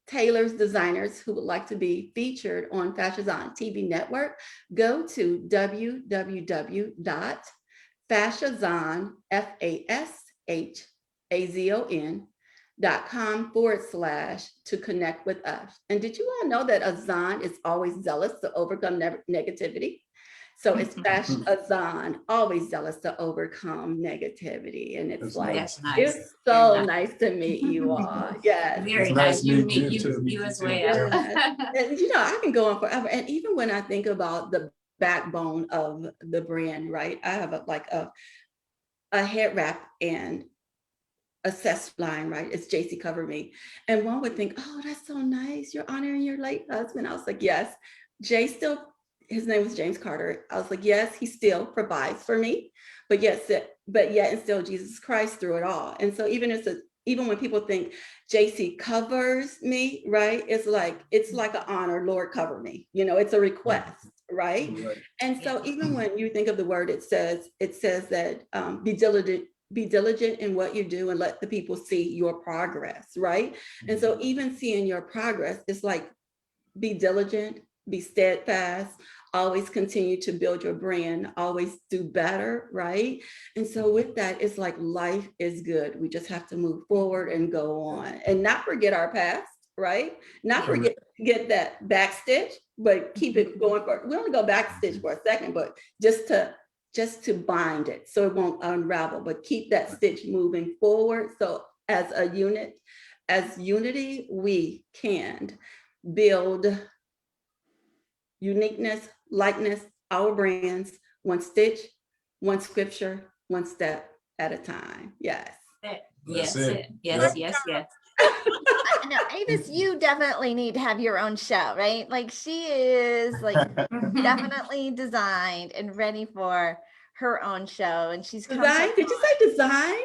tailors, designers who would like to be featured on Fashions on TV network, go to www.fashazon.com/ to connect with us. And did you all know that Azan is always zealous to overcome negativity? So it's Azan, always zealous to overcome negativity. And it's That's like, That's nice. it's so Very nice to meet you all. Yes. Very It's nice. nice You meeting meet you too. you as well. Yes. And, you know, I can go on forever. And even when I think about the backbone of the brand, right? I have a head wrap and a accessory line, right? It's JC Cover Me. And one would think, oh, that's so nice. You're honoring your late husband. I was like, yes. Jay still, his name was James Carter. I was like, yes, he still provides for me, but yet and still Jesus Christ through it all. And so even when people think JC covers me, right? It's like an honor, Lord, cover me. You know, it's a request, right? Right. And so even when you think of the word, it says that be diligent in what you do and let the people see your progress, right? And so even seeing your progress, it's like, be diligent, be steadfast, always continue to build your brand, always do better, right? And so with that, it's like life is good. We just have to move forward and go on and not forget our past, right? Not forget that backstitch, but keep it going we only go backstitch for a second, but just to bind it so it won't unravel, but keep that stitch moving forward. So as a unit, as unity, we can build uniqueness, likeness, our brands, one stitch, one scripture, one step at a time. Yes. Yes, That's it. yes, Yep. yes. No, Avis, you definitely need to have your own show, right? Like she is like definitely designed and ready for her own show, and she's come Design? Did you say design?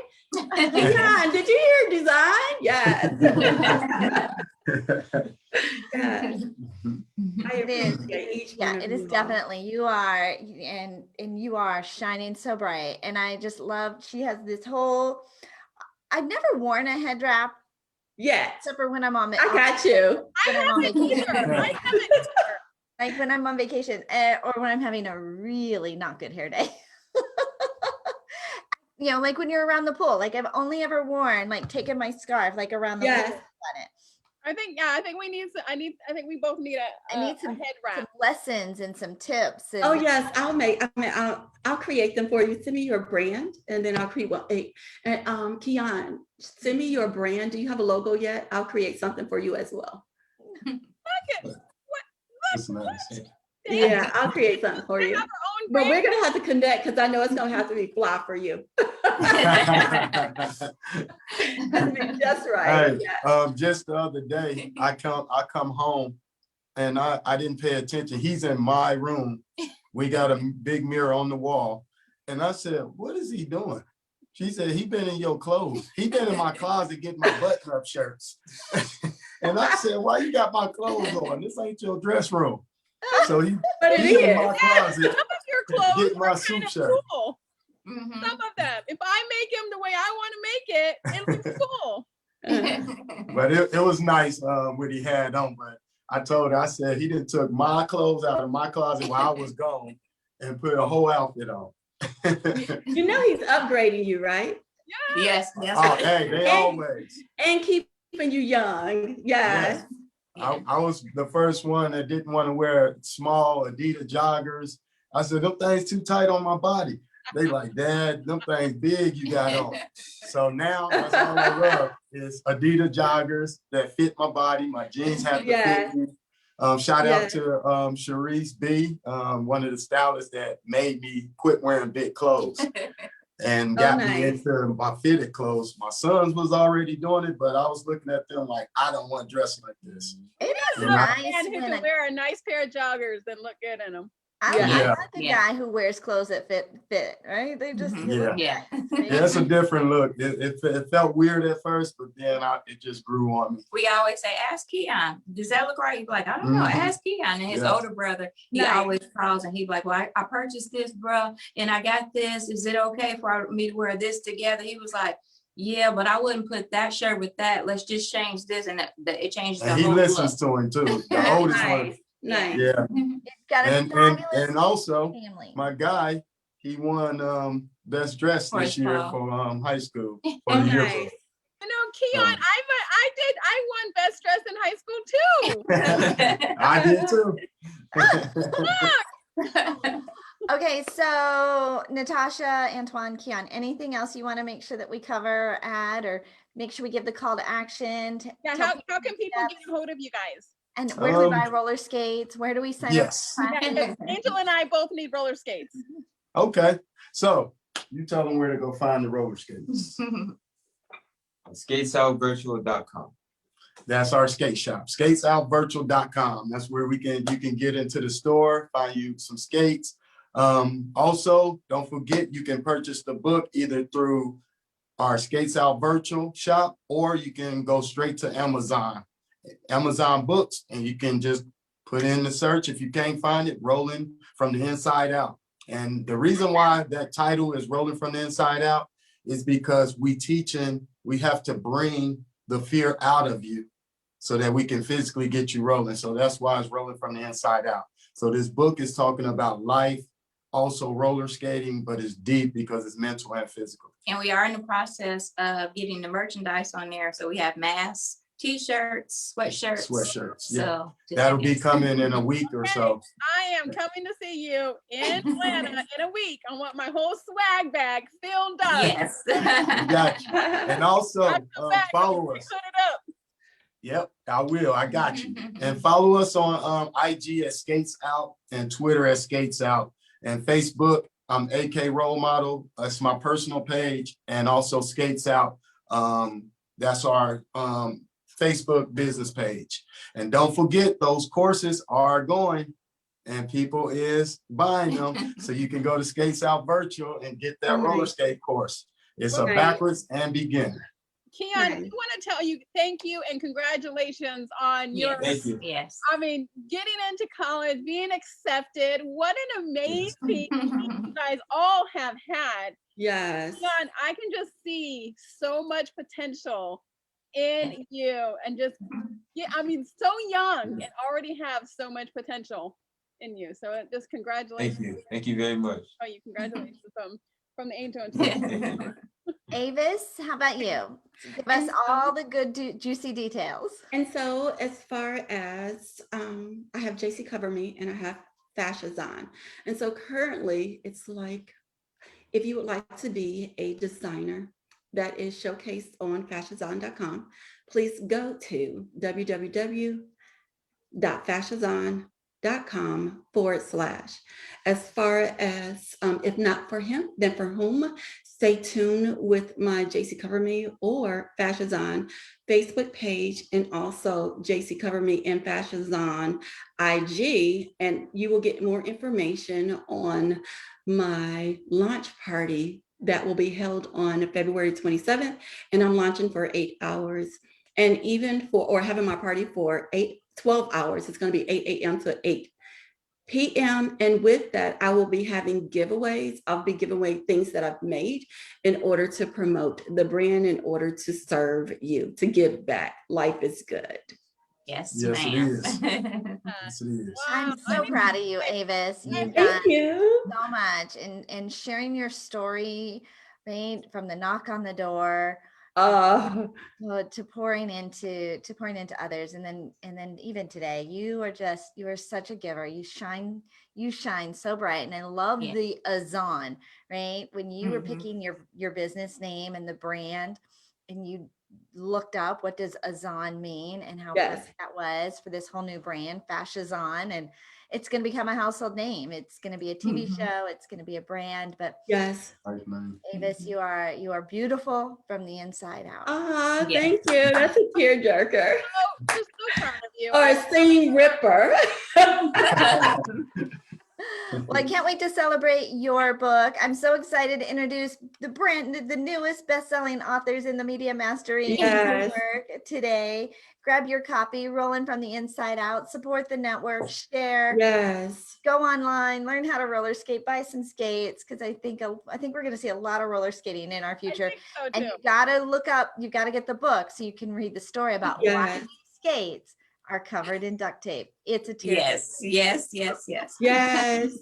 Design. Did you hear design? Yes. Yes. I It is. appreciate each Yeah, one of it is you all. definitely you are, and you are shining so bright, and I just love. She has this whole. I've never worn a head wrap Yes. except for when I'm on. I got you. When I'm on vacation. I haven't. Like when I'm on vacation or when I'm having a really not good hair day. You know, like when you're around the pool, like I've only ever worn, like taken my scarf, like around the Yes. pool on it. I think we need I think we both need I need a some head some wrap. lessons and some tips. And Oh yes, I'll create them for you. Send me your brand, and then I'll create one. And Kian, send me your brand. Do you have a logo yet? I'll create something for you as well. That's nice. Yeah, I'll create something for you. Have our own But we're brand. gonna have to connect because I know it's gonna have to be fly for you. That'd be just right. Hey, Yeah. just the other day, I come home and I didn't pay attention. He's in my room. We got a big mirror on the wall. And I said, what is he doing? She said, he been in your clothes. He been in my closet getting my button up shirts. And I said, why you got my clothes on? This ain't your dress room. So But it he's in is. my closet. Some of your clothes Get my are suit kind of shirt. cool. Mhm. Some of them. If I make him the way I want to make it, it looks cool. But it was nice what he had on. But I told her, I said, he done took my clothes out of my closet while I was gone and put a whole outfit on. You know he's upgrading you, right? Yes, Oh, yes. hey, they always. And keeping you young. Yes. I was the first one that didn't want to wear small Adidas joggers. I said, them things too tight on my body. They like, Dad, them things big you got on. So now that's all I love is Adidas joggers that fit my body. My jeans have to Yes. fit me. Shout Yes. out to Sharice B, one of the stylists that made me quit wearing big clothes. and Oh, got me nice. into my fitted clothes. My sons was already doing it, but I was looking at them like, I don't want to dress like this. It is And I- nice Man who when can wear a nice pair of joggers and look good in them. I Yeah. like a Yeah. guy who wears clothes that fit, right? They just Mhm. they look Yeah. nice. Yeah, it's a different look. It felt weird at first, but then it just grew on me. We always say, ask Keon, does that look right? He's like, I don't know, Mhm. ask Keon. And his Yeah. older brother, he Nice. always calls and he's like, well, I purchased this, bro, and I got this. Is it okay for me to wear this together? He was like, yeah, but I wouldn't put that shirt with that. Let's just change this. And it changes the And he whole listens look. to him too. The Yeah, oldest one. Nice. Nice. Yeah. It's got a And fabulous also family. my guy, he won best dressed For this his year fall. for high school for Oh, the yearbook. nice. You know, Keon, Oh. I won best dress in high school too. I did too. Okay, so Natasha, Antoine, Keon, anything else you want to make sure that we cover, add, or make sure we give the call to action? Yeah, Tell how people can the people get steps? a hold of you guys? And where do we buy Um, roller skates? Where do we sign yes. up? Yeah, for 'cause classes? Angel and I both need roller skates. Okay. So you tell them where to go find the roller skates. Skatesoutvirtual.com. That's our skate shop, skatesoutvirtual.com. That's where you can get into the store, find you some skates. Also, don't forget, you can purchase the book either through our Skates Out Virtual shop, or you can go straight to Amazon Books, and you can just put in the search. If you can't find it, Rolling from the Inside Out. And the reason why that title is Rolling from the Inside Out is because we have to bring the fear out of you so that we can physically get you rolling. So that's why it's Rolling from the Inside Out. So this book is talking about life, also roller skating, but it's deep because it's mental and physical. And we are in the process of getting the merchandise on there. So we have masks, t-shirts, sweatshirts. Yeah. So That'll be coming in a week or so. I am coming to see you in Atlanta in a week. I want my whole swag bag filled up. Yes. Got you. And also follow us. Put it up. Yep, I will. I got you. And follow us on IG at Skates Out and Twitter at Skates Out, and Facebook. I'm AK Role Model. That's my personal page, and also Skates Out. That's our Facebook business page. And don't forget, those courses are going, and people is buying them. So you can go to Skates Out Virtual and get that roller skate course. It's a Nice. backwards and beginner. Keon, Nice. we want to tell you thank you and congratulations on your, Thank you. Yes. I mean, getting into college, being accepted. What an amazing week you guys all have had. Yes. Keon, I can just see so much potential in you, and just, yeah, I mean, so young and already have so much potential in you. So just congratulations. Thank you. Thank you very much. Oh, you congratulations from the Angel and Tuccy. Thank you. Avis, how about you? Give us all the good juicy details. And so as far as I have JC Cover Me and I have Fashazon. And so currently it's like, if you would like to be a designer that is showcased on fashazon.com, please go to www.fashazon.com/. As far as if not for him, then for whom, stay tuned with my JC Cover Me or Fashazon Facebook page, and also JC Cover Me and Fashazon IG, and you will get more information on my launch party that will be held on February 27th. And I'm launching for 8 hours, and even or having my party for 12 hours. It's going to be 8 a.m. to 8 p.m. And with that, I will be having giveaways. I'll be giving away things that I've made in order to promote the brand, in order to serve you, to give back. Life is good. Yes, Yes, it ma'am. is. Yes, it is. I'm so proud of you, Avis. You've done Thank you. so much, and sharing your story, right, from the knock on the door to pouring into others, and then even today, you are such a giver. You shine so bright, and I love Yeah. the Azan, right? When you were Mhm. picking your business name and the brand, and you looked up what does Azan mean and how Yes. perfect that was for this whole new brand, Fashazon, and it's going to become a household name. It's going to be a TV Mhm. show. It's going to be a brand. But Yes. Nice, man. Avis, you are beautiful from the inside out. Yeah. Thank you. That's a tearjerker. Oh, just so proud of you. Or a seam ripper. Well, I can't wait to celebrate your book. I'm so excited to introduce the newest best-selling authors in the Media Mastery Yes. network today. Grab your copy, Rolling from the Inside Out, support the network, share, Yes. go online, learn how to roller skate, buy some skates, because I think we're going to see a lot of roller skating in our I future. think so And too. you got to get the book so you can read the story about why Yes. these skates are covered in duct tape. It's a tear. Yes, yes, yes, yes. Yes.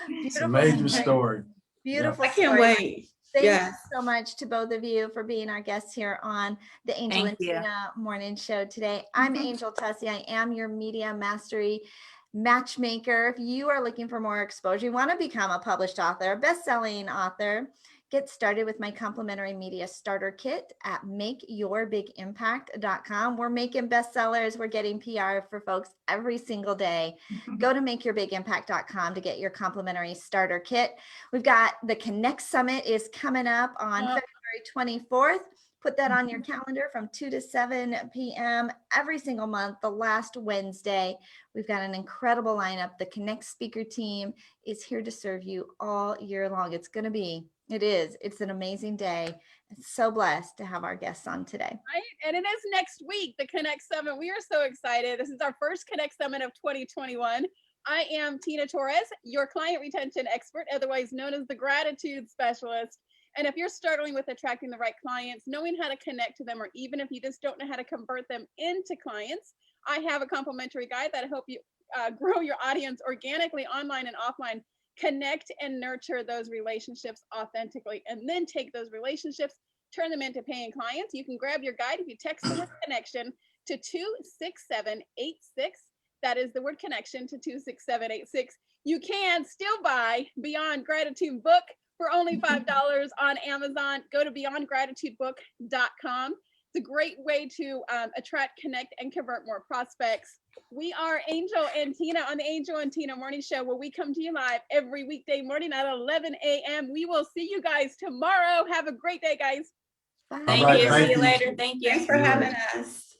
It's a Beautiful major story. story. Beautiful I can't story. wait. Thank Yes. you so much to both of you for being our guests here on the Angel Thank and you. Tina Morning Show today. I'm Angel Tuccy. I am your Media Mastery matchmaker. If you are looking for more exposure, you want to become a published author, a best-selling author, get started with my complimentary media starter kit at makeyourbigimpact.com. We're making bestsellers. We're getting PR for folks every single day. Go to makeyourbigimpact.com to get your complimentary starter kit. We've got the Connect Summit is coming up on February 24th. Put that on your calendar from 2 to 7 p.m. every single month, the last Wednesday. We've got an incredible lineup. The Connect speaker team is here to serve you all year long. It's an amazing day. I'm so blessed to have our guests on today. Right? And it is next week, the Connect Summit. We are so excited. This is our first Connect Summit of 2021. I am Tina Torres, your client retention expert, otherwise known as the gratitude specialist. And if you're struggling with attracting the right clients, knowing how to connect to them, or even if you just don't know how to convert them into clients, I have a complimentary guide that'll help you grow your audience organically, online and offline. Connect and nurture those relationships authentically, and then take those relationships, turn them into paying clients. You can grab your guide if you text the word connection to 26786. That is the word connection to 26786. You can still buy Beyond Gratitude book for only $5 on Amazon. Go to beyondgratitudebook.com. It's a great way to attract, connect, and convert more prospects. We are Angel and Tina on the Angel and Tina Morning Show, where we come to you live every weekday morning at 11 a.m. We will see you guys tomorrow. Have a great day, guys. Bye. Thank right, you. thank See you you. later. Thank you. Thanks for having us.